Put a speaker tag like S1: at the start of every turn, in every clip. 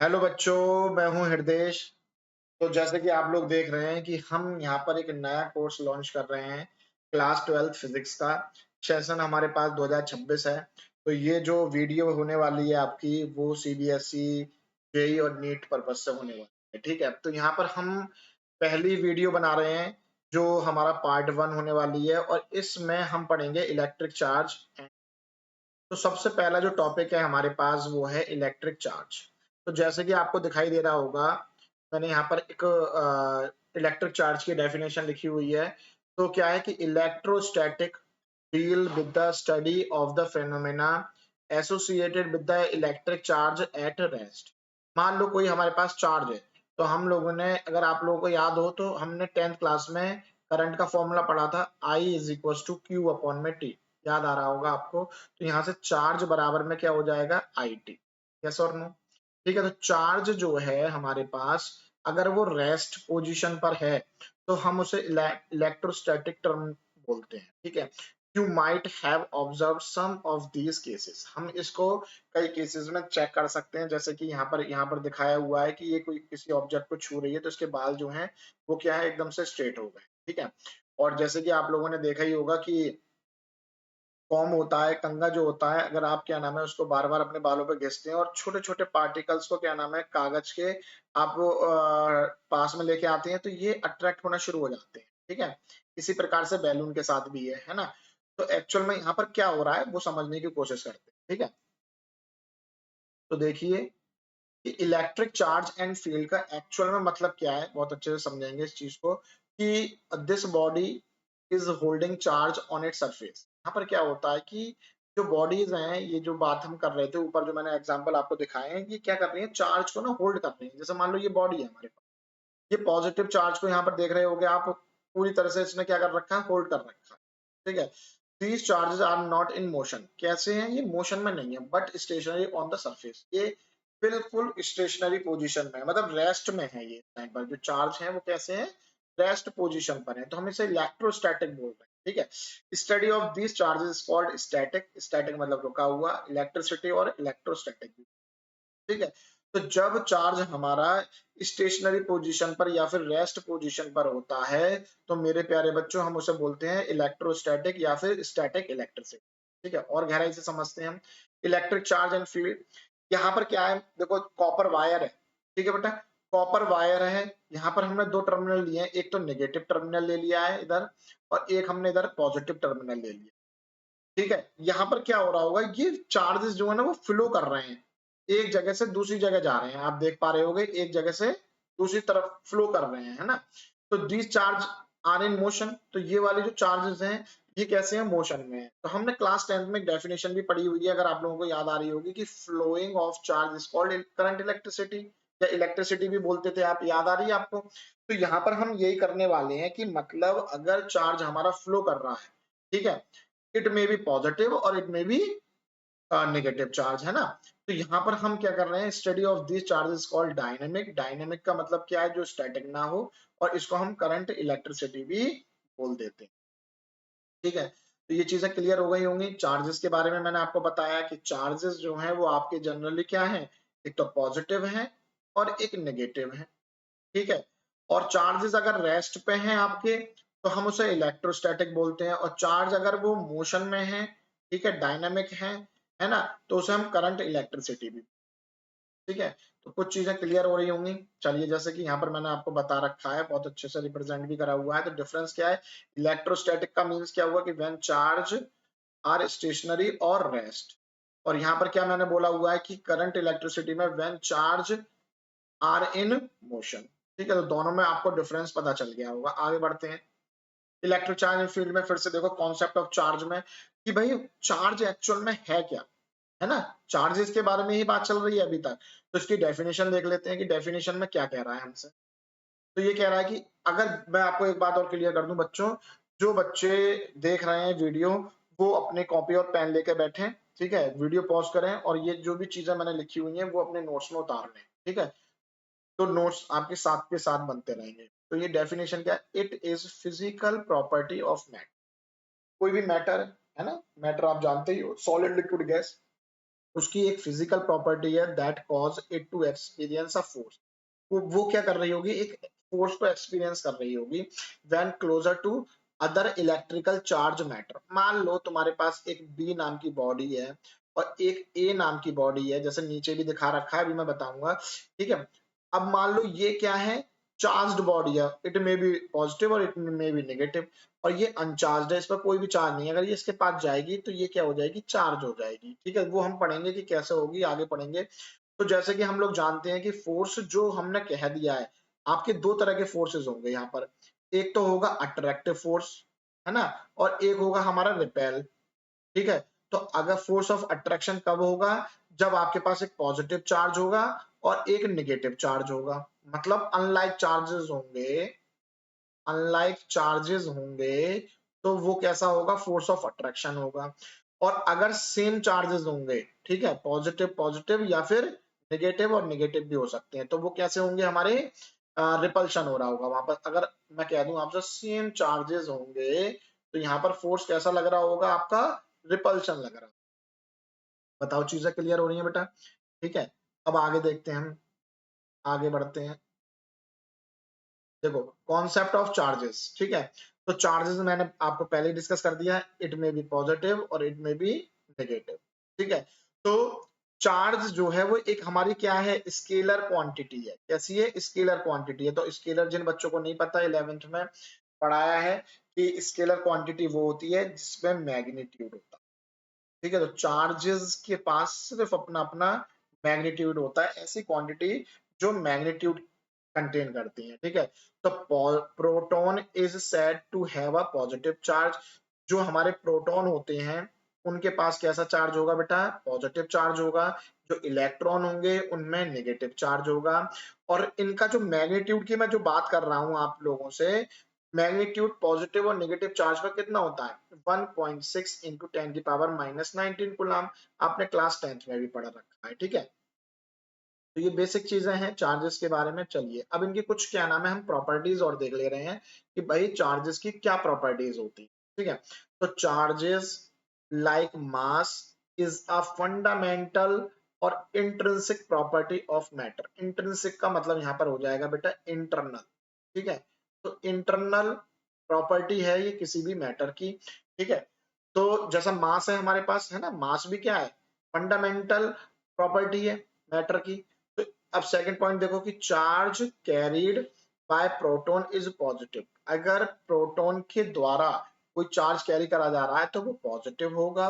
S1: Hello बच्चों, मैं हूं हृदय। तो जैसे कि आप लोग देख रहे हैं कि हम यहाँ पर एक नया कोर्स लॉन्च कर रहे हैं क्लास 12 फिजिक्स का। सेशन हमारे पास 2026 है। तो ये जो वीडियो होने वाली है आपकी, वो सीबीएसई, जेई और नीट पर्पज से होने वाली है। ठीक है, तो यहाँ पर हम पहली वीडियो बना रहे हैं जो हमारा पार्ट 1 होने वाली है, और इसमें हम पढ़ेंगे इलेक्ट्रिक चार्ज। तो सबसे पहला जो टॉपिक है हमारे पास वो है इलेक्ट्रिक चार्ज। तो जैसे कि आपको दिखाई दे रहा होगा, मैंने यहाँ पर एक इलेक्ट्रिक चार्ज की डेफिनेशन लिखी हुई है। तो क्या है कि electrostatic deal with the study of the phenomena associated with the electric charge at rest. मान लो कोई हमारे पास चार्ज है, तो हम लोगों ने, अगर आप लोगों को याद हो तो हमने 10th क्लास में करंट का फॉर्मूला पढ़ा था, I is equal to q upon में टी। याद आ रहा होगा आपको। तो यहाँ से चार्ज बराबर में क्या हो जाएगा, आई टी। यस और नो? ठीक है, तो चार्ज जो है हमारे पास, अगर वो रेस्ट पोजीशन पर है तो हम उसे इलेक्ट्रोस्टैटिक टर्म बोलते हैं। ठीक है, you might have observe some of these cases. हम इसको कई केसेस में चेक कर सकते हैं, जैसे कि यहाँ पर दिखाया हुआ है कि ये कोई किसी ऑब्जेक्ट को छू रही है तो इसके बाल जो हैं वो क्या है, एकदम से स्ट्रेट हो गए। ठीक है, और जैसे कि आप लोगों ने देखा ही होगा कि कॉम होता है, कंघा जो होता है, अगर आप क्या नाम है उसको बार बार अपने बालों पे घिसते हैं और छोटे छोटे पार्टिकल्स को क्या नाम है कागज के आप पास में लेके आते हैं, तो ये अट्रैक्ट होना शुरू हो जाते हैं। ठीक है, इसी प्रकार से बैलून के साथ भी है ना। तो एक्चुअल में यहाँ पर क्या हो रहा है वो समझने की कोशिश करते हैं। ठीक है, तो देखिए कि इलेक्ट्रिक चार्ज एंड फील्ड का एक्चुअल में मतलब क्या है, बहुत अच्छे से समझेंगे इस चीज को कि this body is holding charge on it surface. यहाँ पर क्या होता है कि जो बॉडीज हैं, ये जो बात हम कर रहे थे ऊपर, जो मैंने एग्जांपल आपको दिखाए हैं, ये क्या कर रही है, चार्ज को ना होल्ड कर रही है। जैसे मान लो ये बॉडी है हमारे पास, ये पॉजिटिव चार्ज को यहाँ पर देख रहे होगे आप, पूरी तरह से इसने क्या कर रखा है, होल्ड कर रखा है। ठीक है, these charges are not in motion। कैसे हैं ये, मोशन में नहीं है, but stationary on the surface. ये बिल्कुल स्टेशनरी पोजीशन में है, मतलब रेस्ट में है। ये टाइम पर जो चार्ज है वो कैसे है, रेस्ट पोजीशन पर है, तो हम इसे इलेक्ट्रोस्टैटिक बोल रहे हैं। ठीक है, study of these charges called static. Static मतलब रुका हुआ, इलेक्ट्रिसिटी और इलेक्ट्रोस्टैटिक। ठीक है, तो जब चार्ज हमारा स्टेशनरी पोजीशन पर या फिर रेस्ट पोजीशन पर होता है, तो मेरे प्यारे बच्चों हम उसे बोलते हैं इलेक्ट्रोस्टैटिक या फिर स्टैटिक इलेक्ट्रिसिटी। ठीक है, और गहराई से समझते हैं हम इलेक्ट्रिक चार्ज एंड फील्ड। यहाँ पर क्या है, देखो कॉपर वायर है। ठीक है बेटा, कॉपर वायर है, यहाँ पर हमने दो टर्मिनल लिए हैं, एक तो नेगेटिव टर्मिनल ले लिया है इधर, और एक हमने इधर पॉजिटिव टर्मिनल ले लिया। ठीक है, यहाँ पर क्या हो रहा होगा, ये चार्जेस जो है ना वो फ्लो कर रहे हैं, एक जगह से दूसरी जगह जा रहे हैं। आप देख पा रहे होगे, एक जगह से दूसरी तरफ फ्लो कर रहे हैं, है ना। तो these charge are in motion. तो ये वाले जो चार्जेस हैं ये कैसे हैं, मोशन में है। तो हमने क्लास 10th में एक डेफिनेशन भी पढ़ी हुई है, अगर आप लोगों को याद आ रही होगी, कि flowing of charge is called current electricity, या इलेक्ट्रिसिटी भी बोलते थे आप, याद आ रही है आपको। तो यहाँ पर हम यही करने वाले हैं कि मतलब अगर चार्ज हमारा फ्लो कर रहा है, ठीक है, इट मे बी पॉजिटिव और it may be negative charge, है ना। तो यहाँ पर हम क्या कर रहे हैं, study of this charges called dynamic. Dynamic का मतलब क्या है, जो स्टैटिक ना हो, और इसको हम करंट इलेक्ट्रिसिटी भी बोल देते हैं। ठीक है, तो ये चीजें क्लियर हो गई होंगी। चार्जेस के बारे में मैंने आपको बताया कि चार्जेस जो हैं वो आपके जनरली क्या है, एक तो पॉजिटिव है और एक नेगेटिव है। ठीक है, और चार्जेस अगर रेस्ट पे हैं आपके, तो हम उसे इलेक्ट्रोस्टैटिक बोलते हैं, और चार्ज अगर वो मोशन में है, ठीक है, डायनामिक है ना, तो उसे हम करंट इलेक्ट्रिसिटी भी। ठीक है, तो कुछ चीजें क्लियर हो रही होंगी। चलिए, जैसे कि यहाँ पर मैंने आपको बता रखा है, बहुत अच्छे से रिप्रेजेंट भी करा हुआ है। तो डिफरेंस क्या है, इलेक्ट्रोस्टैटिक का मीन्स क्या हुआ कि व्हेन चार्ज आर स्टेशनरी और रेस्ट। और यहाँ पर क्या मैंने बोला हुआ है कि करंट इलेक्ट्रिसिटी में when charge are in motion. ठीक है, तो दोनों में आपको डिफरेंस पता चल गया होगा। आगे बढ़ते हैं, इलेक्ट्रिक चार्ज फील्ड में फिर से देखो कॉन्सेप्ट ऑफ चार्ज में, कि भाई चार्ज एक्चुअल में है क्या, है ना। चार्जेस के बारे में ही बात चल रही है अभी तक। तो इसकी डेफिनेशन देख लेते हैं कि डेफिनेशन में क्या कह रहा है हमसे। तो ये कह रहा है कि, अगर मैं आपको एक बात और क्लियर कर दूं बच्चों, जो बच्चे देख रहे हैं वीडियो, वो अपने कॉपी और पेन लेके बैठे। ठीक है, वीडियो पॉज करें, और ये जो भी चीजें मैंने लिखी हुई हैं वो अपने नोट्स में उतार लें। ठीक है, तो नोट्स आपके साथ के साथ बनते रहेंगे। तो ये डेफिनेशन क्या है, it is physical property of matter. कोई भी मैटर है ना, मैटर आप जानते ही हो, सॉलिड लिक्विड गैस, उसकी एक फिजिकल प्रॉपर्टी है that cause it to experience a force. वो क्या कर रही होगी, एक फोर्स को एक्सपीरियंस कर रही होगी when closer to other electrical charge matter. मान लो तुम्हारे पास एक बी नाम की बॉडी है और एक ए नाम की बॉडी है, जैसे नीचे भी दिखा रखा है, अभी मैं बताऊंगा, ठीक है। अब मान लो ये क्या है, चार्ज्ड बॉडी है, इट मे बी पॉजिटिव और इट मे बी नेगेटिव, और ये अनचार्ज है, इस पर कोई भी चार्ज नहीं है। अगर ये इसके पास जाएगी तो ये क्या हो जाएगी, चार्ज हो जाएगी, ठीक है। वो हम पढ़ेंगे कि कैसे होगी, आगे पढ़ेंगे। तो जैसे कि हम लोग जानते हैं कि फोर्स जो हमने कह दिया है, आपके दो तरह के फोर्सेस होंगे यहाँ पर। एक तो होगा अट्रैक्टिव फोर्स, है ना, और एक होगा हमारा रिपेल, ठीक है। तो अगर फोर्स ऑफ अट्रैक्शन कब होगा, जब आपके पास एक पॉजिटिव चार्ज होगा और एक नेगेटिव चार्ज होगा। मतलब अनलाइक चार्जेस होंगे तो वो कैसा होगा, फोर्स ऑफ अट्रैक्शन होगा। और अगर सेम चार्जेस होंगे, ठीक है, पॉजिटिव पॉजिटिव या फिर नेगेटिव और नेगेटिव भी हो सकते हैं, तो वो कैसे होंगे, हमारे रिपल्शन हो रहा होगा वहां पर। अगर मैं कह दूं आपसे सेम चार्जेस होंगे तो यहाँ पर फोर्स कैसा लग रहा होगा आपका, रिपल्शन लग रहा। बताओ चीजें क्लियर हो रही है बेटा, ठीक है। अब आगे देखते हैं, हम आगे बढ़ते हैं। देखो कॉन्सेप्ट ऑफ चार्जेस, ठीक है। तो चार्जेस मैंने आपको पहले ही डिस्कस कर दिया है, इट में बी पॉजिटिव और इट में बी नेगेटिव, ठीक है। तो चार्ज जो है वो एक हमारी क्या है, स्केलर क्वांटिटी है। कैसी है, स्केलर क्वांटिटी है। तो स्केलर, जिन बच्चों को नहीं पता, 11th में पढ़ाया है कि स्केलर क्वांटिटी वो होती है जिसमें मैग्नीट्यूड होता है, ठीक है। तो चार्जेस के पास सिर्फ अपना अपना मैग्नीट्यूड होता है, ऐसी क्वांटिटी जो मैग्नीट्यूड कंटेन करती है, ठीक है। तो proton is said to have a positive charge. जो हमारे प्रोटॉन होते हैं उनके पास कैसा चार्ज होगा बेटा, पॉजिटिव चार्ज होगा। जो इलेक्ट्रॉन होंगे उनमें नेगेटिव चार्ज होगा। और इनका जो मैग्नीट्यूड की मैं जो बात कर रहा हूं आप लोगों से, मैग्नीट्यूड पॉजिटिव और नेगेटिव चार्ज का कितना होता है, 1.6 इंटू 10⁻⁹ कूलम। आपने क्लास 10th में भी पढ़ा रखा है, ठीक है। तो ये बेसिक चीजें हैं चार्जेस के बारे में। चलिए अब इनकी कुछ क्या नाम है, हम प्रॉपर्टीज और देख ले रहे हैं कि भाई चार्जेस की क्या प्रॉपर्टीज होती है, ठीक है। तो charges like mass is a fundamental और intrinsic property of matter. Intrinsic का मतलब यहाँ पर हो जाएगा बेटा इंटरनल, ठीक है। तो इंटरनल प्रॉपर्टी है ये किसी भी मैटर की, ठीक है। तो जैसा मास है हमारे पास, है ना, मास भी क्या है, फंडामेंटल प्रॉपर्टी है मैटर की। तो अब सेकंड पॉइंट देखो कि charge carried bye proton is positive. अगर प्रोटॉन के द्वारा कोई चार्ज कैरी करा जा रहा है तो वो पॉजिटिव होगा,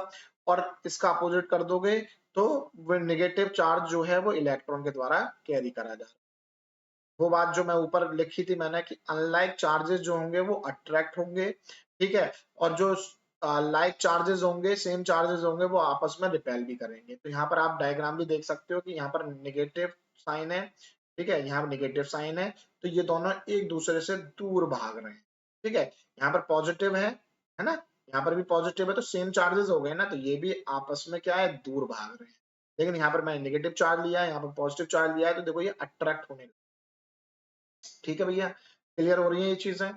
S1: और इसका अपोजिट कर दोगे तो वो नेगेटिव चार्ज जो है वो इलेक्ट्रॉन के द्वारा कैरी करा जा रहा है। वो बात जो मैं ऊपर लिखी थी मैंने कि अनलाइक चार्जेस जो होंगे वो अट्रैक्ट होंगे, ठीक है। और जो लाइक चार्जेस होंगे, सेम चार्जेस होंगे, वो आपस में रिपेल भी करेंगे। तो यहाँ पर आप डायग्राम भी देख सकते हो कि यहाँ पर नेगेटिव साइन है, ठीक है, यहाँ पर नेगेटिव साइन है। तो ये दोनों एक दूसरे से दूर भाग रहे हैं, ठीक है। यहाँ पर पॉजिटिव है ना, यहाँ पर भी पॉजिटिव है, तो सेम चार्जेस हो गए ना, तो ये भी आपस में क्या है, दूर भाग रहे हैं। लेकिन यहाँ पर मैंने नेगेटिव चार्ज लिया है, यहाँ पर पॉजिटिव चार्ज लिया है, तो देखो ये अट्रैक्ट होने, ठीक है भैया, क्लियर हो रही है ये चीजें।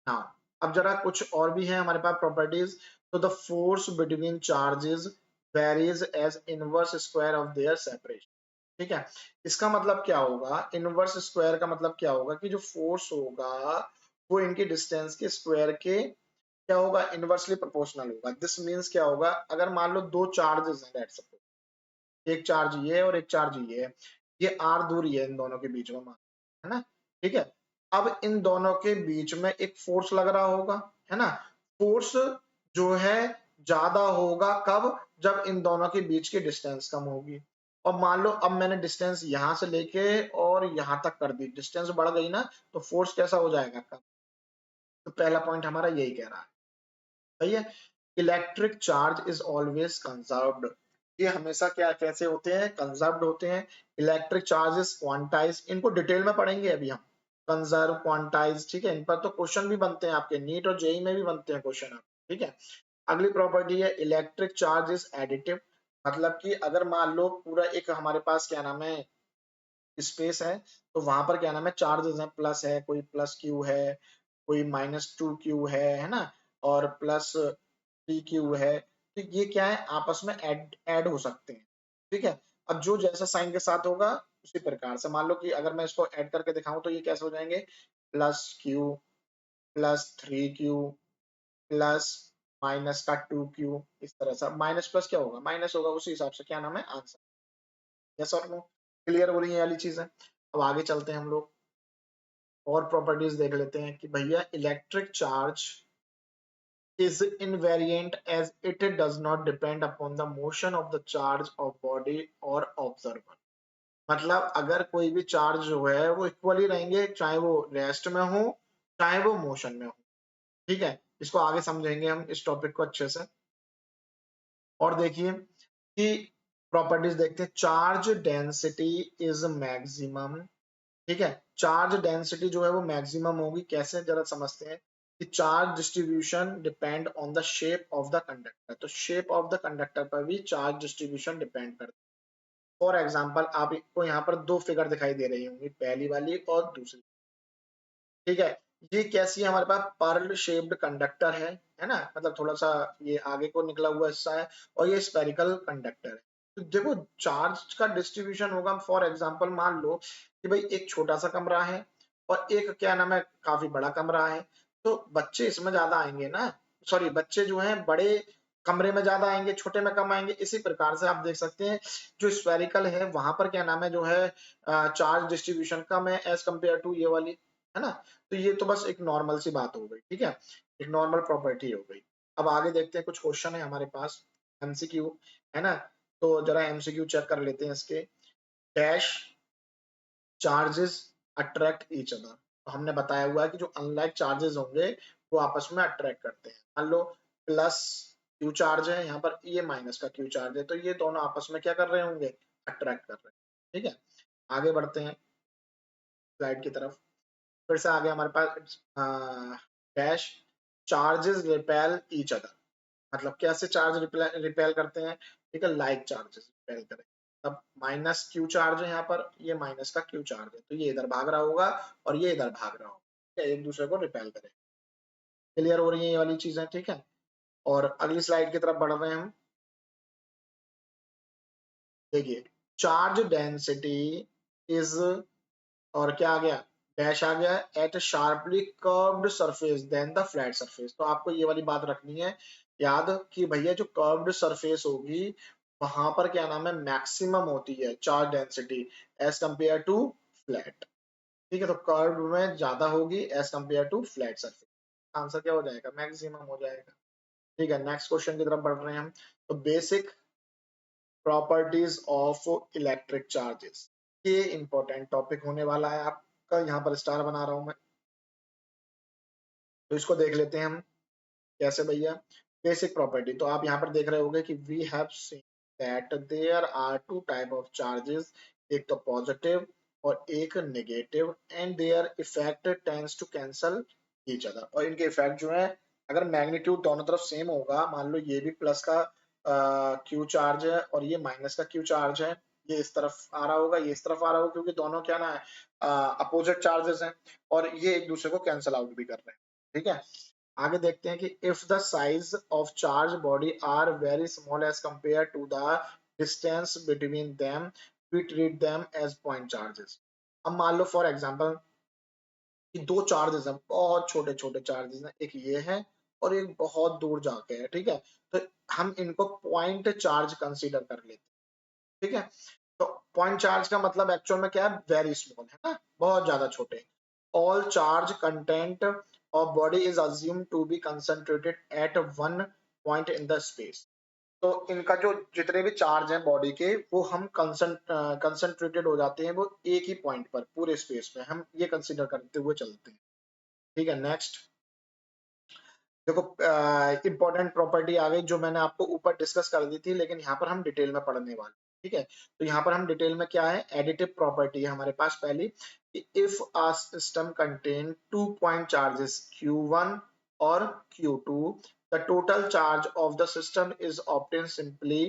S1: हाँ, अब जरा कुछ और भी है हमारे पास प्रॉपर्टीज। तो the force between charges varies as inverse square of their separation, ठीक है। इसका मतलब क्या होगा, इनवर्स स्क्वायर का मतलब क्या होगा कि जो फोर्स होगा वो इनकी डिस्टेंस के स्क्वायर के क्या होगा, इनवर्सली प्रोपोर्शनल होगा। दिस मींस क्या होगा, अगर मान लो दो चार्जेस हैं, लेट्स सपोज एक चार्ज ये है और एक चार्ज ये है, ये आर दूरी है इन दोनों के बीच में, है ना, ठीक है। अब इन दोनों के बीच में एक फोर्स लग रहा होगा, है ना। फोर्स जो है ज्यादा होगा कब, जब इन दोनों के बीच की डिस्टेंस कम होगी। और मान लो अब मैंने डिस्टेंस यहां से लेके और यहां तक कर दी, डिस्टेंस बढ़ गई ना, तो फोर्स कैसा हो जाएगा कम। तो पहला पॉइंट हमारा यही कह रहा है, सही है। Electric charge is always conserved. ये हमेशा क्या कैसे होते हैं, कंजर्व्ड होते हैं। इलेक्ट्रिक चार्जेस क्वांटाइज, इनको डिटेल में पढ़ेंगे अभी हम, कंजर्व क्वांटाइज, ठीक है। इन पर तो क्वेश्चन भी बनते हैं आपके नीट और जेई में भी बनते हैं क्वेश्चन, ठीक है। अगली प्रॉपर्टी है इलेक्ट्रिक चार्ज इज एडिटिव। मतलब कि अगर मान लो पूरा एक हमारे पास क्या नाम है स्पेस है, तो वहां पर क्या नाम है चार्जेस है, प्लस है, कोई प्लस क्यू है, कोई -2 क्यू है ना, और प्लस 3 क्यू है। तो ये क्या है, आपस में ऐड हो सकते हैं, ठीक है। अब जो जैसा साइन के साथ होगा उसी प्रकार से, मान लो कि अगर मैं इसको ऐड करके दिखाऊं तो ये कैसे हो जाएंगे, plus Q plus 3q plus minus का 2q, इस तरह से। माइनस प्लस क्या होगा, माइनस होगा, उसी हिसाब से क्या नाम है, आंसर। यस और नो, क्लियर हो रही है ये वाली चीज है। अब आगे चलते हैं हम लोग और प्रॉपर्टीज देख लेते हैं कि भैया electric charge is invariant as it does not depend upon the motion of the charge of body or observer। मतलब अगर कोई भी चार्ज जो है वो इक्वली रहेंगे, चाहे वो रेस्ट में हो चाहे वो मोशन में हो। ठीक है, इसको आगे समझेंगे हम इस टॉपिक को अच्छे से। और देखिए कि प्रॉपर्टीज देखते हैं, चार्ज डेंसिटी इज मैक्सिमम। ठीक है, चार्ज डेंसिटी जो है वो मैक्सिमम होगी, कैसे जरा समझते हैं कि charge distribution depend on the shape of the conductor. तो शेप ऑफ द कंडक्टर पर भी चार्ज डिस्ट्रीब्यूशन डिपेंड करता है। फॉर एग्जांपल आपको यहाँ पर दो फिगर दिखाई दे रही होंगी, पहली वाली और दूसरी। ठीक है, ये कैसी है, हमारे पास पर्ल शेप्ड कंडक्टर है ना, मतलब थोड़ा सा ये आगे को निकला हुआ हिस्सा है, और ये स्पेरिकल कंडक्टर है। तो देखो चार्ज का डिस्ट्रीब्यूशन होगा, फॉर एग्जांपल मान लो कि भाई एक छोटा सा कमरा है और एक क्या नाम है काफी बड़ा कमरा है, तो बच्चे इसमें ज्यादा आएंगे ना, सॉरी बच्चे जो हैं बड़े कमरे में ज्यादा आएंगे, छोटे में कम आएंगे। इसी प्रकार से आप देख सकते हैं जो स्फेरिकल है वहां पर क्या नाम है जो है चार्ज डिस्ट्रीब्यूशन कम है एज कम्पेयर टू ये वाली, है ना। तो ये तो बस एक नॉर्मल सी बात हो गई, ठीक है, एक नॉर्मल प्रॉपर्टी हो गई। अब आगे देखते हैं, कुछ क्वेश्चन है हमारे पास, एमसीक्यू है ना। तो जरा एमसीक्यू चेक कर लेते हैं इसके। Dash charges attract each other. तो हमने बताया हुआ है कि जो अनलाइक चार्जेस होंगे वो आपस में अट्रैक्ट करते हैं। मान लो प्लस क्यू चार्ज है यहाँ पर, ये माइनस का क्यू चार्ज है, तो ये दोनों आपस में क्या कर रहे होंगे, अट्रैक्ट कर रहे हैं। ठीक है, आगे बढ़ते हैं स्लाइड की तरफ। फिर से आगे हमारे पास dash charges repel each other. मतलब कैसे चार्ज रिपेल करते हैं, ठीक है, लाइक चार्जेस रिपेल करें। अब माइनस क्यू चार्ज है यहाँ पर, ये माइनस का क्यू चार्ज है, तो ये इधर भाग रहा होगा और ये इधर भाग रहा होगा, ठीक है, एक दूसरे को रिपेल करें। क्लियर हो रही है ये वाली चीजें, ठीक है। और अगली स्लाइड की तरफ बढ़ रहे हैं हम। देखिए चार्ज डेंसिटी इज, और क्या आ गया, डैश आ गया, at sharply curved surface than the flat surface. तो आपको ये वाली बात रखनी है याद कि भैया जो कर्व्ड सरफेस होगी वहां पर क्या नाम है मैक्सिमम होती है charge density as compare to flat. ठीक है, तो कर्व में ज्यादा होगी as compare to flat surface. Answer क्या हो जाएगा, मैक्सिमम हो जाएगा। ठीक है, नेक्स्ट क्वेश्चन की तरफ बढ़ रहे हैं हम। तो basic properties of electric charges, ये इंपॉर्टेंट टॉपिक होने वाला है आपका, यहाँ पर स्टार बना रहा हूं मैं। तो इसको देख लेते हैं हम कैसे भैया। बेसिक प्रॉपर्टी, तो आप यहाँ पर देख रहे होंगे कि we have seen that there are two type of charges, एक तो पॉजिटिव और एक negative, and their effect tends to cancel each other. और इनके इफेक्ट जो है, अगर मैग्नीट्यूड दोनों तरफ सेम होगा, मान लो ये भी प्लस का क्यू चार्ज है और ये माइनस का क्यू चार्ज है, ये इस तरफ आ रहा होगा ये इस तरफ आ रहा होगा, क्योंकि दोनों क्या ना है अपोजिट चार्जेस हैं और ये एक दूसरे को कैंसल आउट भी कर रहे हैं। ठीक है, आगे देखते हैं कि if the size of charge body are very small as compare to the distance between them we treat them as point charges. अब मान लो फॉर एग्जांपल कि दो चार्जेस हैं, बहुत छोटे छोटे चार्जेस हैं, एक ये है और एक बहुत दूर जाके है, ठीक है, तो हम इनको पॉइंट चार्ज कंसीडर कर लेते हैं। ठीक है, तो पॉइंट चार्ज का मतलब एक्चुअल में क्या है, वेरी स्मॉल, है ना, बहुत ज्यादा छोटे। All charge content of body is assume to be concentrated at one point in the space. तो इनका जो जितने भी चार्ज हैं बॉडी के वो हम कंसंट्रेटेड हो जाते हैं वो एक ही पॉइंट पर पूरे स्पेस में, हम ये कंसिडर करते हुए चलते हैं। ठीक है, नेक्स्ट देखो इंपॉर्टेंट प्रॉपर्टी आ गई जो मैंने आपको ऊपर डिस्कस कर दी थी, लेकिन यहाँ पर हम डिटेल में पढ़ने वाले। ठीक है, तो यहाँ पर हम डिटेल में क्या है, एडिटिव प्रॉपर्टी है हमारे पास पहली कि if a system contain 2 point charges Q1 और Q2, the total charge of the system is obtain simply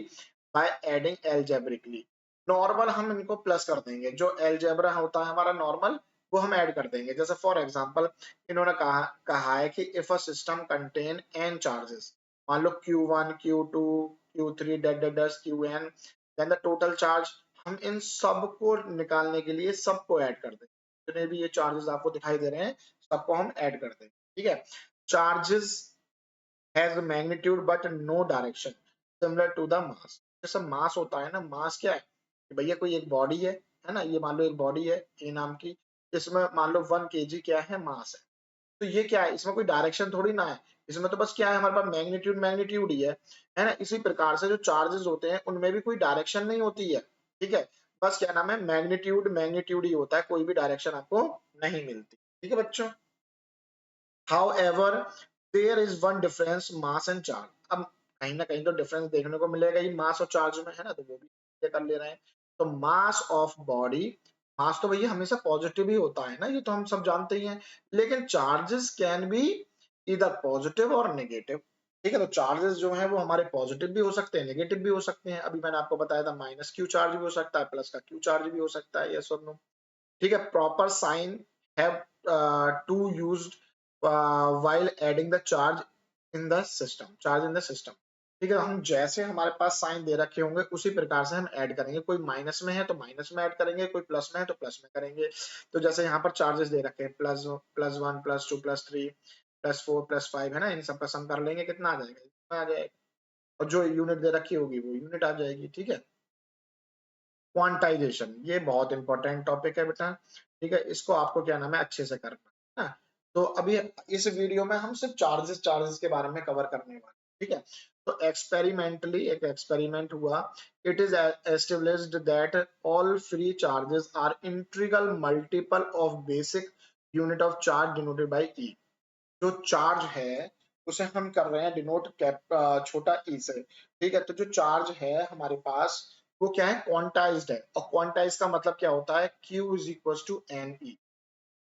S1: by adding algebraically. Normal हम इनको प्लस कर देंगे, जो एल्जेब्रा होता है हमारा नॉर्मल वो हम ऐड कर देंगे। जैसे फॉर एग्जांपल इन्होंने कहा है कि if a system contain n charges, मान लो Q1 Q2 Q3 dash dash dash Qn, then the total charge, हम इन सब को निकालने के लिए सबको ऐड कर दें, जितने भी ये चार्जेस आपको दिखाई दे रहे हैं सबको हम ऐड कर दें, ठीक है। Charges has magnitude but no direction similar to the mass. जैसे मास होता है ना, मास क्या है कि भैया कोई एक बॉडी है ना, ये मान लो एक बॉडी है ए नाम की, इसमें मान लो 1 kg क्या है मास है, तो ये क्या है, इसमें कोई डायरेक्शन थोड़ी ना है, इसमें तो बस क्या है हमारे पास मैग्नीट्यूड मैग्नीट्यूड ही है ना। इसी प्रकार से जो चार्जेस होते हैं उनमें भी कोई डायरेक्शन नहीं होती है, ठीक है, बस क्या नाम है मैग्नीट्यूड मैग्नीट्यूड ही होता है, कोई भी डायरेक्शन आपको नहीं मिलती, ठीक है बच्चों। However, there is one difference mass and charge। अब कहीं ना कहीं तो डिफरेंस देखने को मिलेगा ही मास और चार्ज में, है ना, तो वो भी कर ले रहे हैं। तो मास ऑफ बॉडी, मास तो भैया हमेशा पॉजिटिव ही होता है ना, ये तो हम सब जानते ही हैं, लेकिन चार्जेस कैन बी इधर पॉजिटिव और नेगेटिव, ठीक है। तो चार्जेस जो है वो हमारे पॉजिटिव भी हो सकते हैं, नेगेटिव भी हो सकते हैं। अभी मैंने आपको बताया था माइनस क्यू चार्ज भी हो सकता है, प्लस का क्यू चार्ज भी हो सकता है, यस और नो, ठीक है। Proper sign have to used while adding the charge in the system, charge in the system, ठीक है। हम जैसे हमारे पास साइन दे रखे होंगे उसी प्रकार से हम ऐड करेंगे, कोई माइनस में है तो माइनस में ऐड करेंगे, कोई प्लस में है तो प्लस में करेंगे। तो जैसे यहाँ पर चार्जेस दे रखे हैं +1 +2 +3 +4 +5 है ना, इन सब का सम कर लेंगे कितना आ जाएगा, इतना आ जाएगा, और जो यूनिट दे रखी होगी वो यूनिट आ जाएगी, ठीक है। क्वांटाइजेशन ये बहुत इंपॉर्टेंट टॉपिक है बेटा, ठीक है, इसको आपको क्या नाम है अच्छे से करना है ना। तो अभी इस वीडियो में हम सिर्फ चार्जेस चार्जेस के बारे में कवर करने वाले, ठीक है। तो एक्सपेरिमेंटली एक एक्सपेरिमेंट हुआ, it is established that all free charges are integral multiple of basic unit of charge denoted by e. जो चार्ज है उसे हम कर रहे हैं डिनोट कैप छोटा ई से, ठीक है। तो जो चार्ज है हमारे पास वो क्या है, क्वांटाइज्ड है, और क्वांटाइज का मतलब क्या होता है, Q is equal to n e.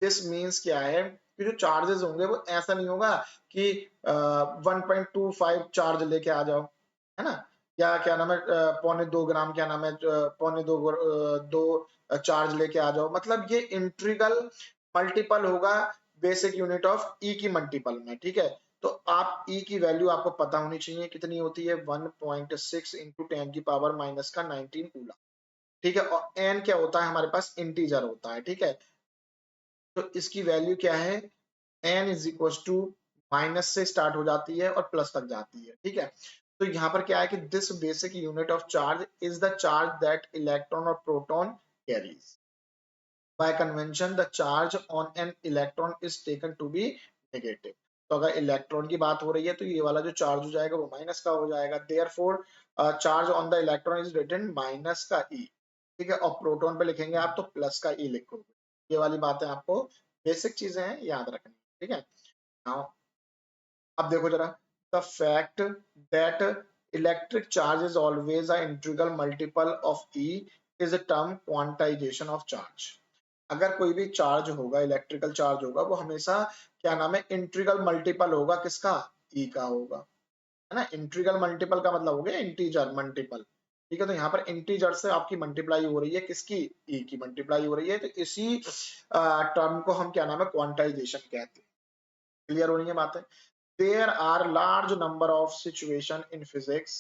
S1: This means क्या है कि जो चार्जेस होंगे वो ऐसा नहीं होगा कि 1.25 चार्ज लेके आ जाओ, है ना, या क्या नाम है 2.25 ग्राम क्या नाम है 2 चार्ज लेके आ जाओ, मतलब ये इंट्रीगल मल्टीपल होगा बेसिक यूनिट ऑफ ई की मल्टीपल में, ठीक है। तो आप ई की वैल्यू आपको पता होनी चाहिए कितनी होती है, 1.6 इंटू 10⁻⁻19 कूलम, ठीक है। और एन क्या होता है हमारे पास, इंटीजर होता है, ठीक है। तो इसकी वैल्यू क्या है, n is equal to minus से स्टार्ट हो जाती है और प्लस तक जाती है, ठीक है। तो यहाँ पर क्या है कि this basic unit of charge is the charge that electron और proton carries. By convention the charge on an electron is taken to be negative. तो अगर इलेक्ट्रॉन की बात हो रही है तो ये वाला जो चार्ज हो जाएगा वो माइनस का हो जाएगा, therefore charge on the electron is written minus का ई, ठीक है। और प्रोटॉन पे लिखेंगे आप तो प्लस का ई लिखोगे। ये वाली बातें आपको बेसिक चीजें हैं याद रखनी, ठीक है। नाउ अब देखो जरा, the fact that electric charge is always a integral multiple of E is a term quantization of charge. अगर कोई भी चार्ज होगा, इलेक्ट्रिकल चार्ज होगा, वो हमेशा क्या नाम है इंटीग्रल मल्टीपल होगा, किसका, ई का होगा, है ना। इंटीग्रल मल्टीपल का मतलब हो गया इंटीजर मल्टीपल, ठीक है। तो यहाँ पर इंटीजर से आपकी मल्टीप्लाई हो रही है, किसकी, ई की मल्टीप्लाई हो रही है, तो इसी टर्म को हम क्या नाम है क्वांटाइजेशन कहते हैं। क्लियर हो रही है बातें। There are large number of situation in physics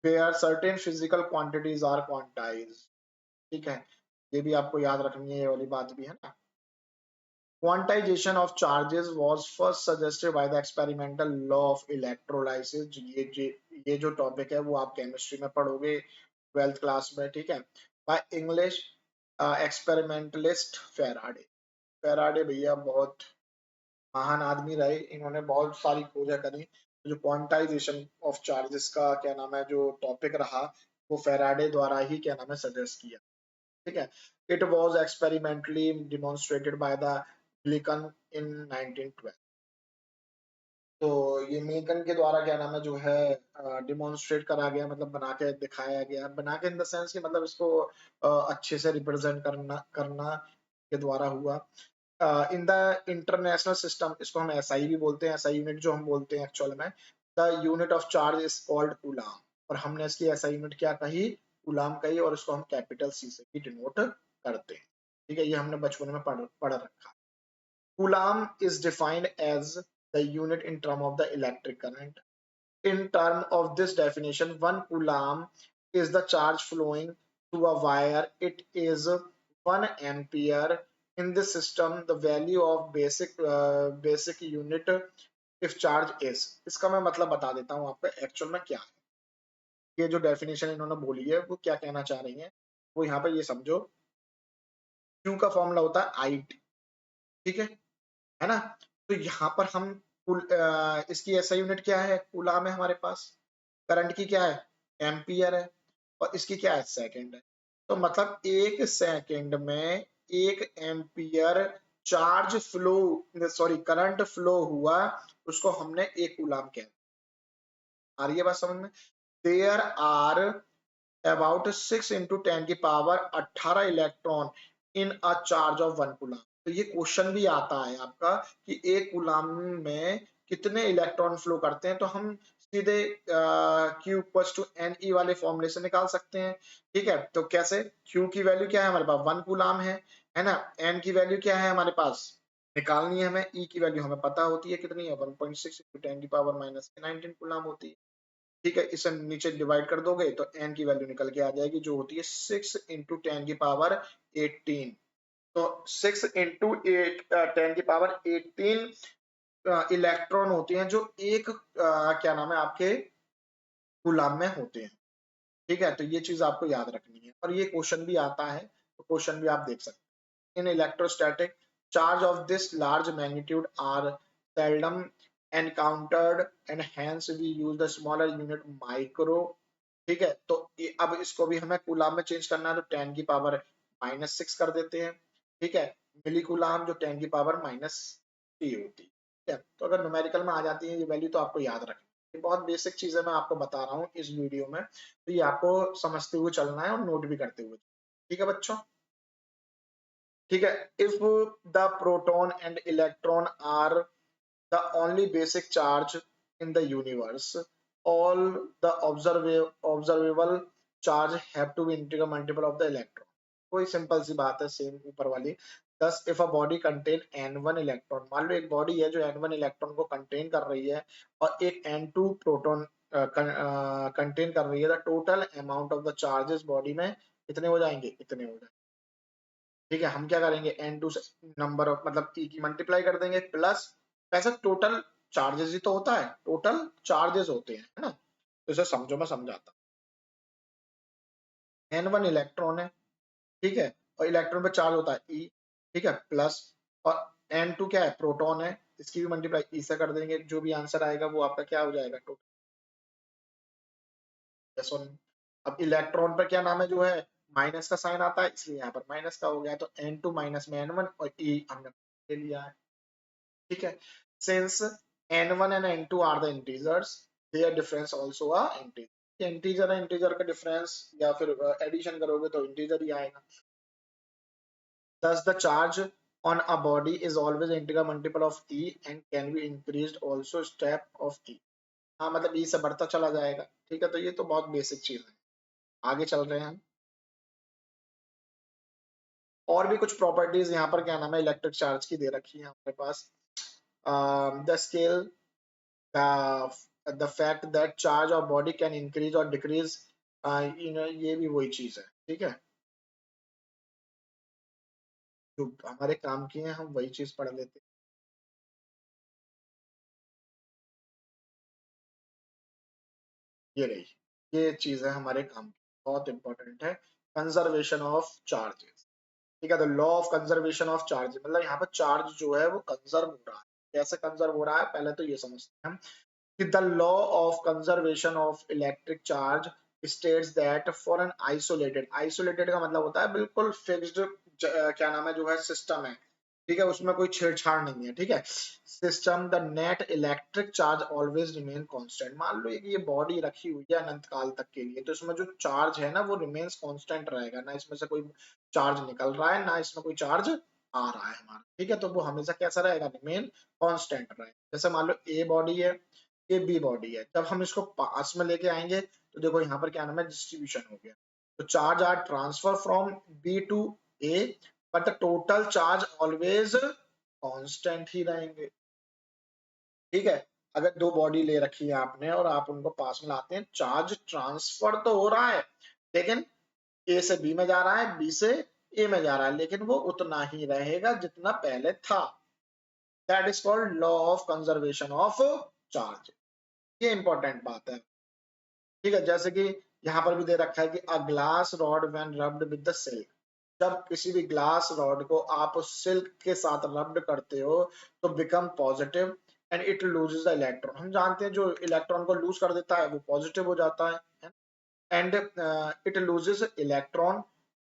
S1: where certain physical quantities are quantized, ठीक है। ये भी आपको याद रखनी है, ये वाली बात भी है ना। Quantization of charges was first suggested by the experimental law of electrolysis। ये जो टॉपिक है वो आप केमिस्ट्री में पढ़ोगे 12th क्लास में, ठीक है। By English experimentalist Faraday. Faraday भैया बहुत महान आदमी रहे, इन्होंने बहुत सारी खोजें करी। तो जो क्वांटाइजेशन ऑफ चार्जेस का क्या नाम है जो टॉपिक रहा, वो फेराडे द्वारा ही क्या नाम है सजेस्ट किया, ठीक है। It was experimentally demonstrated by the Milton in 1912। तो ये मिल्टन के द्वारा क्या नाम है जो है डिमॉन्स्ट्रेट करा गया, मतलब बना के दिखाया गया, बना के इन द सेंस कि मतलब इसको अच्छे से रिप्रेजेंट करना करना के द्वारा हुआ। इन द इंटरनेशनल सिस्टम, इसको हम एसआई भी बोलते हैं, एसआई यूनिट जो हम बोलते हैं एक्चुअल में, the unit of charge is called coulomb, और हमने इसकी एसआई यूनिट क्या कही, कूलाम कही, और इसको हम कैपिटल सी से भी डिनोट करते हैं, ठीक है। ये हमने बचपन में पढ़ रखा। Coulomb is defined as the unit in term of the electric current. In term of this definition, 1 coulomb is the charge flowing through a wire, it is 1 ampere. In this system the value of basic unit if charge is, इसका मैं मतलब बता देता हूँ आपको actual में क्या है। ये जो डेफिनेशन इन्होंने बोली है वो क्या कहना चाह रही है, वो यहाँ पर ये समझो, Q का फॉर्मूला होता है आई टी, ठीक है ना। तो यहाँ पर हम इसकी ऐसा यूनिट क्या है, कूलाम है हमारे पास, करंट की क्या है, एम्पियर है, और इसकी क्या है, सेकंड है। तो मतलब एक सेकंड में 1 ampere charge flow, sorry current flow हुआ, उसको हमने एक कूलाम कहा। आ रही है बात समझ में। देयर आर अबाउट 6 इंटू 10 की power 18 electron in a charge of 1 coulomb. तो ये क्वेश्चन भी आता है आपका कि एक कूलाम में कितने इलेक्ट्रॉन फ्लो करते हैं, तो हम सीधे Q equals to n e वाले फॉर्मूले से निकाल सकते हैं। ठीक है, तो कैसे, Q की वैल्यू क्या है हमारे पास, 1 कूलाम है ना। N की वैल्यू क्या है हमारे पास, निकालनी है हमें। E की वैल्यू हमें पता होती है कितनी है, 1.6 इंटू 10 की पावर माइनस 19 कूलाम होती है। ठीक है, इसे नीचे डिवाइड कर दोगे तो n की वैल्यू निकल के आ जाएगी, जो होती है 6 इंटू 10 की पावर 18। तो 6 इंटू 10 की पावर 18 इलेक्ट्रॉन होते हैं जो एक क्या नाम है आपके कूलाम में होते हैं। ठीक है, तो ये चीज आपको याद रखनी है, और ये क्वेश्चन भी आता है, तो क्वेश्चन भी आप देख सकते हैं। In electrostatic charge of this large magnitude are seldom encountered and hence we use the smaller unit micro। ठीक है, तो अब इसको भी हमें कूलाम में चेंज करना है, तो 10 की पावर -6 कर देते हैं। ठीक है, मिली कूलाम जो 10 की पावर -3 होती है। ठीक है, तो अगर न्यूमेरिकल में आ जाती है ये वैल्यू तो आपको याद रखनी है। ये बहुत बेसिक चीजें मैं आपको बता रहा हूँ इस वीडियो में, तो ये आपको समझते हुए चलना है और नोट भी करते हुए। ठीक है बच्चों, ठीक है। If the proton and electron are the only basic charge in the universe, all the observable charge have to be integral multiple of the electron। कोई सिंपल सी बात है, सेम ऊपर वाली। thus if a body contain n1 electron, मान लो एक body है जो n1 electron को कंटेन कर रही है और एक n2 प्रोटॉन कंटेन कर रही है, the total amount of the charges body में कितने हो जाएंगे, इतने हो जाएंगे। ठीक है, हम क्या करेंगे, n2 से नंबर ऑफ मतलब e की मल्टीप्लाई कर देंगे, प्लस ऐसा टोटल चार्जेस ही तो होता है, टोटल चार्जेस होते हैं, है ना। तो इसे समझो, मैं समझाता हूँ। n1 इलेक्ट्रॉन है, ठीक है, और इलेक्ट्रॉन पे चार्ज होता है e, ठीक है, प्लस, और n2 क्या है, प्रोटॉन है, इसकी भी मल्टीप्लाई e से कर देंगे, जो भी आंसर आएगा वो आपका क्या हो जाएगा, टोटल। अब इलेक्ट्रॉन पर क्या नाम है, जो है माइनस का साइन आता है, इसलिए यहाँ पर माइनस का हो गया, तो n2 माइनस में n1 और e हमने ले लिया है। ठीक है, since n1 and n2 are the integers, their difference also a integer। Integer है, इंटीजर का डिफरेंस या फिर एडिशन करोगे तो इंटीजर ही आएगा। thus the charge on a body is always integral multiple of e and can be increased also step of e। हाँ, मतलब e से बढ़ता चला जाएगा। ठीक है, तो ये तो बहुत बेसिक चीज है। आगे चल रहे हैं हम, और भी कुछ प्रॉपर्टीज यहाँ पर क्या नाम है इलेक्ट्रिक चार्ज की दे रखी है हमारे पास। The scale, the fact that charge of body can increase or decrease, ये भी वही चीज है। ठीक है, जो हमारे काम की है हम वही चीज पढ़ लेते हैं। ये रही, ये चीज है हमारे काम की, बहुत इंपॉर्टेंट है, कंजर्वेशन ऑफ चार्जेस। ठीक है, तो law of conservation of charge मतलब यहाँ पर चार्ज जो है वो कंजर्व हो रहा है। कैसे कंजर्व हो रहा है, पहले तो ये समझते हैं कि the law of conservation of electric charge states that for an isolated का मतलब होता है बिल्कुल फिक्स्ड, क्या नाम है जो है सिस्टम है। ठीक है, उसमें कोई छेड़छाड़ नहीं है। ठीक है, system the net electric charge always remain constant. मान लो ये बॉडी रखी हुई है अनंत काल तक के लिए, तो इसमें जो चार्ज है ना वो रिमेन्स कांस्टेंट रहेगा, ना इसमें से कोई चार्ज निकल रहा है ना इसमें कोई चार्ज आ रहा है हमारा। ठीक है, तो वो हमेशा कैसा रहेगा, रिमेन कांस्टेंट रहेगा। जैसे मान लो ए बॉडी है, ये बी बॉडी है, जब हम इसको पास में लेके आएंगे तो देखो यहाँ पर क्या नाम है, डिस्ट्रीब्यूशन हो गया। तो charge are transfer from B to A, but the total charge always constant ही रहेंगे। ठीक है, अगर दो बॉडी ले रखी है आपने और आप उनको पास में लाते हैं, चार्ज ट्रांसफर तो हो रहा है, लेकिन ए से बी में जा रहा है, बी से ए में जा रहा है, लेकिन वो उतना ही रहेगा जितना पहले था। That is called law of conservation of charge. ये इंपॉर्टेंट बात है। ठीक है, जैसे कि यहाँ पर भी दे रखा है कि a glass rod when rubbed with the silk, जब किसी भी ग्लास रॉड को आप सिल्क के साथ रब्ड करते हो तो become positive and it loses the electron. हम जानते हैं जो इलेक्ट्रॉन को लूज कर देता है वो पॉजिटिव हो जाता है, and it loses electron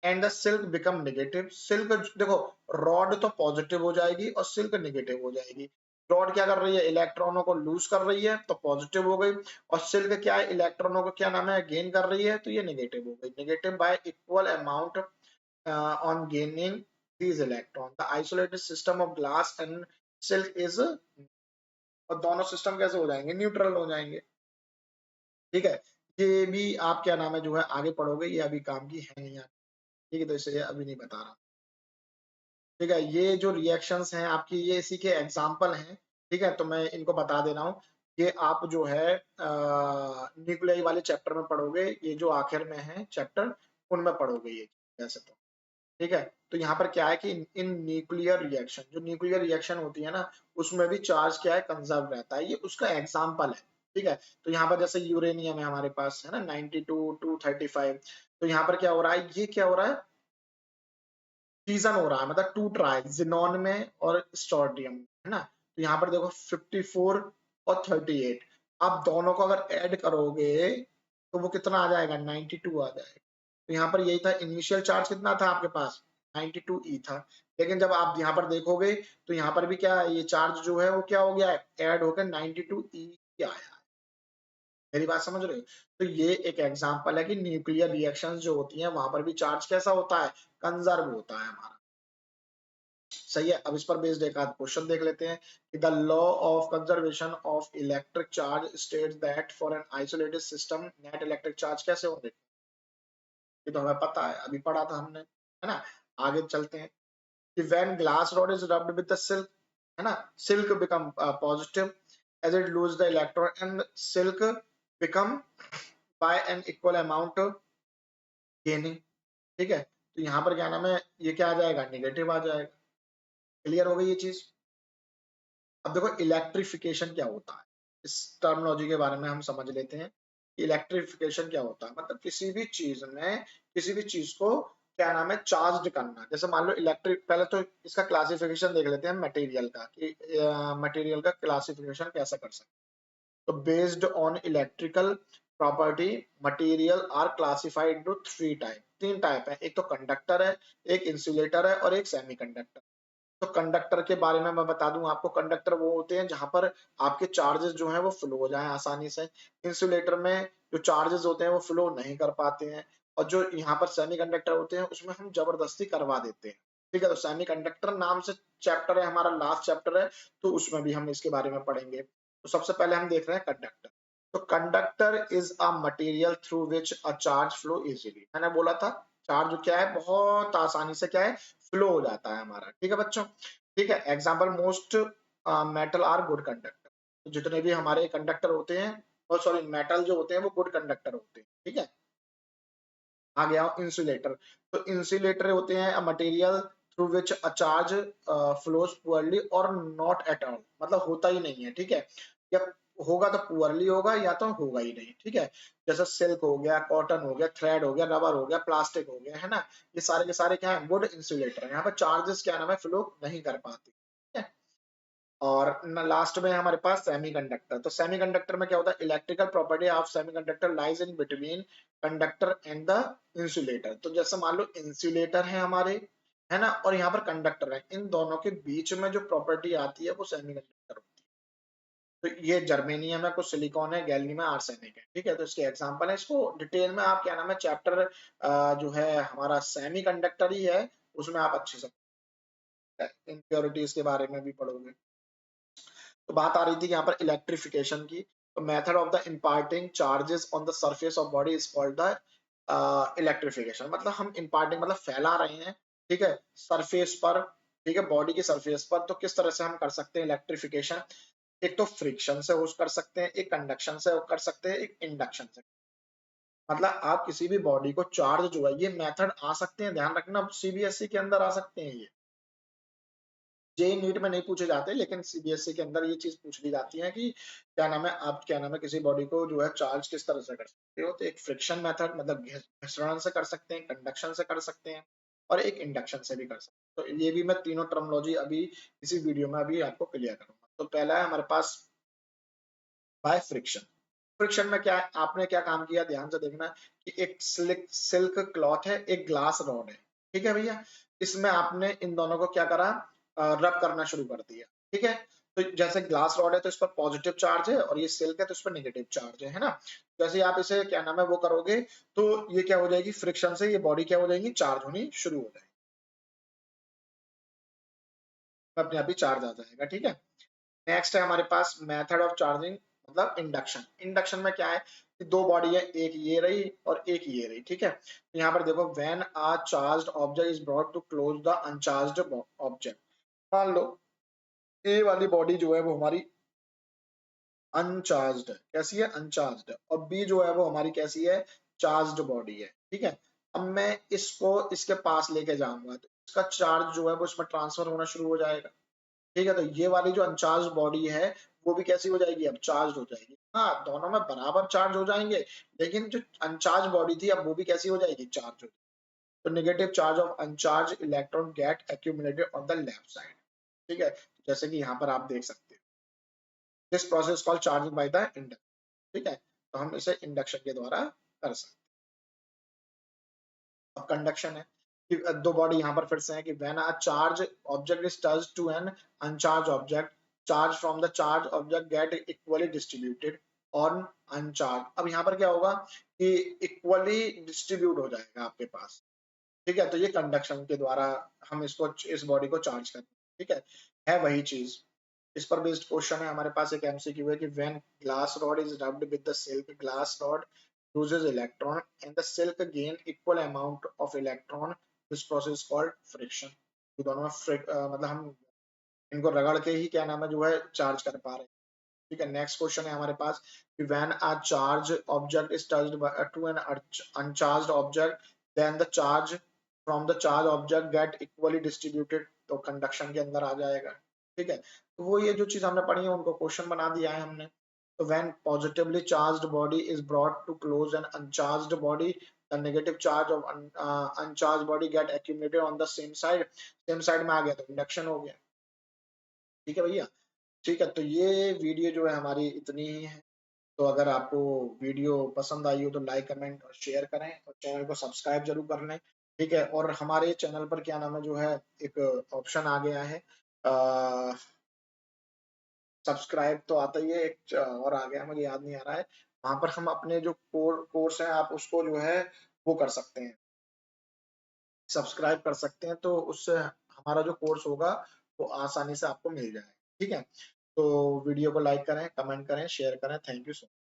S1: and the silk become negative. Silk देखो, रॉड तो पॉजिटिव हो जाएगी और सिल्क नेगेटिव हो जाएगी। रॉड क्या कर रही है, इलेक्ट्रॉनों को लूज कर रही है तो पॉजिटिव हो गई, और सिल्क क्या है, इलेक्ट्रॉनों को क्या नाम है, गेन कर रही है, तो ये नेगेटिव हो गई। Negative by equal amount on gaining these electrons. The isolated system of glass and silk is, और दोनों सिस्टम कैसे हो जाएंगे, न्यूट्रल हो जाएंगे। ठीक है, ये भी आप क्या नाम है जो है आगे पढ़ोगे, ये अभी काम की है नहीं। ठीक है, तो इसे अभी नहीं बता रहा। ठीक है, ये जो रिएक्शंस हैं आपकी, ये इसी के एग्जाम्पल हैं। ठीक है, तो मैं इनको बता दे रहा हूँ। ये आप जो है न्यूक्लियाई वाले चैप्टर में पढ़ोगे, ये जो आखिर में है चैप्टर उनमें पढ़ोगे ये, वैसे तो। ठीक है, तो यहाँ पर क्या है कि इन न्यूक्लियर रिएक्शन, जो न्यूक्लियर रिएक्शन होती है ना, उसमें भी चार्ज क्या है, कंजर्व रहता है। ये उसका एग्जाम्पल है। ठीक है, तो यहाँ पर जैसे यूरेनियम है हमारे पास, है ना, 92 235, तो यहाँ पर क्या हो रहा है, ये क्या हो रहा है, फ्यूजन हो रहा है, मतलब टूट रहा है जिनॉन में और स्ट्रोंडियम, है ना। तो यहाँ पर देखो 54 और 38, आप दोनों को अगर ऐड करोगे तो वो कितना आ जाएगा, 92 आ जाएगा। तो यहाँ पर यही था, इनिशियल चार्ज कितना था आपके पास, 92 ई था, लेकिन जब आप यहाँ पर देखोगे तो यहाँ पर भी क्या है, ये चार्ज जो है वो क्या हो गया है, ऐड होकर 92 ई आया है। मेरी बात समझ रहे हो। तो ये एक एग्जांपल है कि न्यूक्लियर रिएक्शंस जो होती हैं वहां पर भी चार्ज कैसा होता है, कंजर्व होता है हमारा। सही है, अब इस पर बेस्ड एक आध क्वेश्चन देख लेते हैं कि the law of conservation of electric charge states that for an isolated system net electric charge कैसे होंगे। ये तो हमें पता है, अभी पढ़ा था हमने, है ना। आगे चलते हैं कि when glass rod is rubbed with the silk, है ना, silk become positive as it lose the electron and silk become by an equal amount gaining. ठीक है, तो यहाँ पर क्या नाम है, ये क्या आ जाएगा, नेगेटिव आ जाएगा। क्लियर हो गई ये चीज। अब देखो इलेक्ट्रिफिकेशन क्या होता है, इस टर्मिनोलॉजी के बारे में हम समझ लेते हैं। इलेक्ट्रिफिकेशन क्या होता है, मतलब किसी भी चीज में, किसी भी चीज को क्या नाम है, चार्ज करना। जैसे मान लो इलेक्ट्रिक, पहले तो इसका क्लासिफिकेशन देख लेते हैं मटेरियल का, कि मटेरियल का क्लासिफिकेशन कैसे कर सकते हैं। तो based on electrical property material are classified into three type, तीन टाइप है, एक तो कंडक्टर है, एक इंसुलेटर है और एक सेमीकंडक्टर। तो कंडक्टर के बारे में मैं बता दूं आपको, कंडक्टर वो होते हैं जहां पर आपके चार्जेस जो हैं वो फ्लो हो जाएं आसानी से। इंसुलेटर में जो चार्जेस होते हैं वो फ्लो नहीं कर पाते हैं, और जो यहाँ पर सेमीकंडक्टर होते हैं उसमें हम जबरदस्ती करवा देते हैं। ठीक है, तो सेमीकंडक्टर नाम से चैप्टर है हमारा, लास्ट चैप्टर है, तो उसमें भी हम इसके बारे में पढ़ेंगे। तो सबसे पहले हम देख रहे हैं कंडक्टर। तो conductor is a material through which a charge flow easily, मैंने बोला था चार्ज क्या है, बहुत आसानी से क्या है, फ्लो हो जाता है हमारा। ठीक है बच्चों, ठीक है। Example, most metal are good conductor, तो जितने भी हमारे कंडक्टर होते हैं, और सॉरी मेटल जो होते हैं वो गुड कंडक्टर होते हैं। ठीक है, आ गया इंसुलेटर। तो इंसुलेटर होते हैं material through which a charge flows poorly और नॉट एट ऑल, मतलब होता ही नहीं है। ठीक है, या होगा तो पुअरली होगा या तो होगा ही नहीं। ठीक है, जैसे सिल्क हो गया, कॉटन हो गया, थ्रेड हो गया, रबर हो गया, प्लास्टिक हो गया, है ना, ये सारे के सारे क्या है, गुड इंसुलेटर है। यहाँ पर चार्जेस क्या नाम है, फ्लो नहीं कर पाते। ठीक है, और लास्ट में हमारे पास सेमीकंडक्टर। तो सेमीकंडक्टर में क्या होता है, electrical property of semiconductor lies in between conductor and the insulator. तो जैसे मान लो इंसुलेटर है हमारे, है ना, और यहाँ पर कंडक्टर है, इन दोनों के बीच में जो प्रॉपर्टी आती है वो सेमीकंडक्टर होती है। तो ये जर्मेनियम है, कुछ सिलिकॉन है, गैलियम है, आर्सेनिक है। ठीक है, तो इसके एग्जांपल है, इसको डिटेल में आप क्या नाम है, चैप्टर जो है हमारा सेमीकंडक्टर ही है, उसमें आप अच्छे से इम्प्योरिटीज के बारे में भी पढ़ोगे। तो बात आ रही थी यहाँ पर इलेक्ट्रिफिकेशन की। तो method of the imparting charges on the surface of body is called the electrification. मतलब हम इम्पार्टिंग मतलब फैला रहे हैं, ठीक है, सरफेस पर, ठीक है, बॉडी की सरफेस पर। तो किस तरह से हम कर सकते हैं इलेक्ट्रिफिकेशन, एक तो फ्रिक्शन से होस्ट कर सकते हैं, एक कंडक्शन से कर सकते हैं, एक इंडक्शन से। मतलब आप किसी भी बॉडी को चार्ज जो है, ये मेथड आ सकते हैं, ध्यान रखना सीबीएसई के अंदर आ सकते हैं ये। जेईई नीट में नहीं पूछे जाते, लेकिन सीबीएसई के अंदर ये चीज पूछ ली जाती है कि क्या नाम है, आप क्या नाम है किसी बॉडी को जो है चार्ज किस तरह से कर सकते हो। तो एक फ्रिक्शन मेथड मतलब घर्षण से कर सकते हैं, कंडक्शन से कर सकते हैं, और एक इंडक्शन से भी कर सकते हैं। तो ये भी मैं तीनों टर्मोलॉजी अभी इसी वीडियो में अभी आपको क्लियर करूंगा। तो पहला है हमारे पास बाय फ्रिक्शन। फ्रिक्शन में क्या है, आपने क्या काम किया ध्यान से देखना, कि एक सिल्क क्लॉथ है, एक ग्लास रॉड है, ठीक है भैया। इसमें आपने इन दोनों को क्या करा, रब करना शुरू कर दिया, ठीक है। तो जैसे ग्लास रॉड है तो इस पर पॉजिटिव चार्ज है, और ये सिल्क है तो इस पर नेगेटिव चार्ज है ना। जैसे आप इसे क्या नाम है वो करोगे, तो ये क्या हो जाएगी, फ्रिक्शन से ये बॉडी क्या हो जाएगी, चार्ज होनी शुरू हो जाएगी, अपने आप ही चार्ज आ जाएगा, ठीक है। नेक्स्ट है हमारे पास मेथड ऑफ चार्जिंग, मतलब इंडक्शन। इंडक्शन में क्या है कि दो बॉडी है, एक ये रही और एक ये रही, ठीक है। तो यहाँ पर देखो, when a charged object is brought to close the uncharged object. मान लो ए वाली बॉडी जो है वो हमारी अनचार्ज्ड है, कैसी है, अनचार्ज्ड है, और बी जो है वो हमारी कैसी है, चार्ज्ड बॉडी है, ठीक है। अब मैं इसको इसके पास लेके जाऊंगा तो इसका चार्ज जो है वो इसमें ट्रांसफर होना शुरू हो जाएगा, ठीक है। तो ये वाली जो अनचार्ज बॉडी है वो भी कैसी हो जाएगी, अब चार्ज हो जाएगी। हाँ, दोनों में बराबर चार्ज हो जाएंगे, लेकिन जो अनचार्ज बॉडी थी अब वो भी कैसी हो जाएगी, चार्ज हो जाएगी। तो negative charge of uncharge electron get accumulated on the left side, ठीक है। जैसे कि यहाँ पर आप देख सकते हैं, this process called charging by the inductor, ठीक है। तो हम इसे इंडक्शन के द्वारा कर सकते हैं। अब कंडक्शन है कि दो बॉडी यहाँ पर फिर से है कि when a charge object is touched to an uncharge object, charge from the charge object get equally distributed on uncharge. अब यहाँ पर क्या होगा कि इक्वली डिस्ट्रीब्यूट हो जाएगा आपके पास, ठीक है। तो ये कंडक्शन के द्वारा हम इसको इस बॉडी को चार्ज करते हैं, ठीक है वही चीज। इस पर बेस्ड क्वेश्चन है हमारे पास, एक एमसीक्यू है कि when glass rod is rubbed with the silk, glass rod loses electron and the silk gain equal amount of electron, this process is called friction। ये दोनों में मतलब हम इनको रगड़ के ही क्या नाम है जो है चार्ज कर पा रहे हैं, ठीक है। नेक्स्ट क्वेश्चन है हमारे पास कि when a charge object is touched to an uncharged object, then the charge from the charge object get equally distributed, तो कंडक्शन के अंदर आ जाएगा, ठीक है। तो वो ये जो चीज हमने पढ़ी है उनको क्वेश्चन बना दिया है हमने। तो when positively charged body is brought to close an uncharged body, the negative charge of uncharged body get accumulated on the same side, same side में आ गया तो इंडक्शन हो गया, ठीक है भैया। ठीक है, तो ये वीडियो जो है हमारी इतनी ही है। तो अगर आपको वीडियो पसंद आई हो तो लाइक कमेंट और शेयर करें, और चैनल को सब्सक्राइब जरूर कर लें, ठीक है। और हमारे चैनल पर क्या नाम है जो है एक ऑप्शन आ गया है, सब्सक्राइब तो आता ही है, एक और आ गया मुझे याद नहीं आ रहा है। वहां पर हम अपने जो कोर्स है आप उसको जो है वो कर सकते हैं, सब्सक्राइब कर सकते हैं, तो उससे हमारा जो कोर्स होगा वो आसानी से आपको मिल जाएगा, ठीक है। तो वीडियो को लाइक करें, कमेंट करें, शेयर करें। Thank you so much.